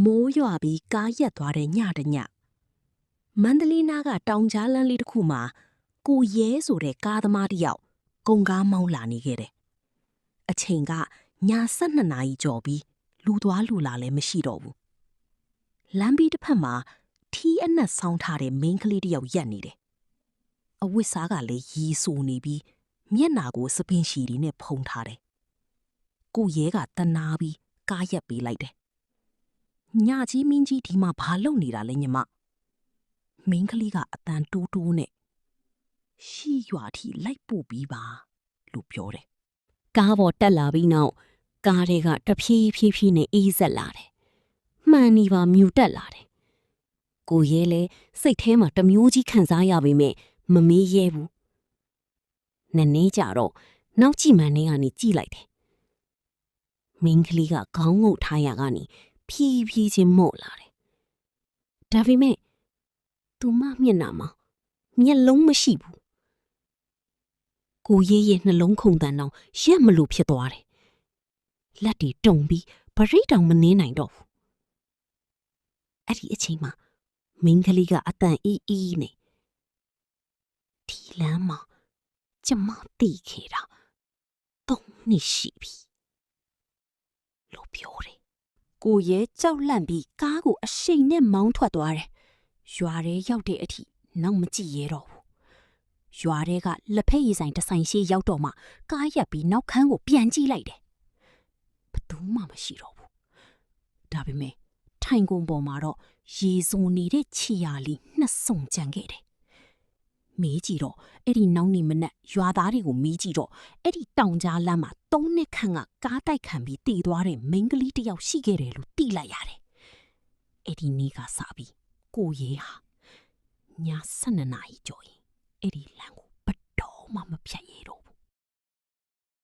မိုးရွာပြီးကားရက်သွားတဲ့ညတညမန္တလေးနားကတောင်ကြားလမ်းလေးတစ်ခုမှာကိုရဲဆိုတဲ့ကားသမားတစ်ယောက်ကုန်ကားမောင်းလာနေခဲ့တယ်။အချိန်ကည12နာရီကျော်ပြီးလူသွားလူလာလည်းမရှိတော့ဘူး။လမ်းပြီးတစ်ဖက်မှာထီးအနက်ဆောင်းထားတဲ့မိန်းကလေးတစ်ယောက်ရက်နေတယ်။အဝတ်စားကလည်းရီဆူနေပြီးမျက်နှာကိုစပင်ရှည်တွေနဲ့ဖုံးထားတယ်။ကိုရဲကတနာပြီးကားရက်ပေးလိုက်တယ်။ညကြီးမင်းကြီးဒီမှာဘာလုပ်နေတာလဲညီမမင်းကလေးကအတန်တိုးတိုးနဲ့ရှိရွာထိလိုက်ပို့ပြီးပါလို့ပြောတယ် ကားပေါ်တက်လာပြီးနောက်ကားတွေကတဖြည်းဖြည်းနဲ့အေးဆက်လာတယ်။မှန်နေပါမြူတက်လာတယ်။ကိုရဲလဲစိတ်ထဲမှာတမျိုးကြီးခံစားရပေမဲ့မမေးရဲဘူး။နည်းနည်းကြတော့နောက်ကြည့်မှန်းနေကနေကြည့်လိုက်တယ်။မင်းကလေးကခေါင်းငုတ်ထားရကနေဖြည်းဖြည်းချင်းမော့လာတယ်။ဒါပေမဲ့သူမမျက်နှာမှာမျက်လုံးမရှိဘူး။ကိုရဲရဲ့နှလုံးခုန်တန်တော့ရက်မလို့ဖြစ်သွားတယ်။လက်တွေတုံပြီးပရိတ်တောင်မနှင်းနိုင်တော့ဘူး။အဲ့ဒီအချိန်မှာမင်းကလေးကအတန်အေးအေးနဲ့ဒီလမ်းမှာကျမတိခဲ့တာ3နှစ်ရှိပြီလို့ပြောတယ် ကိုရဲကြောက်လန့်ပြီးကားကိုအရှိန်နဲ့မောင်းထွက်သွားတယ်ရွာထဲရောက်တဲ့အထိနောက်မကြည့်ရဲတော့ဘူးရွာထဲကလက်ဖက်ရည်ဆိုင်တစ်ဆိုင်ရှိရောက်တော့မှကားရက်ပြီးနောက်ခန်းကိုပြန်ကြည့်လိုက်တယ်ဘယ်သူမှမရှိတော့ဘူးဒါပေမဲ့ထိုင်ကုန်ပေါ်မှာတော့ရေစုံနေတဲ့ခြေရာလီနှစ်စုံကျန်ခဲ့တယ်မေးကြည့်တော့အဲ့ဒီနောက်နေ့မနက်ရွာသားတွေကိုမေးကြည့်တော့အဲ့ဒီတောင်ကြားလမ်းမှာ3နှစ်ခန့်ကကားတိုက်ခံပြီးတည်သွားတဲ့မိန်းကလေးတစ်ယောက်ရှိခဲ့တယ်လို့သိလိုက်ရတယ်အဲ့ဒီနေ့ကစပြီးကိုရဲဟာည12နာရီကျော်ရင်အဲ့ဒီလမ်းကို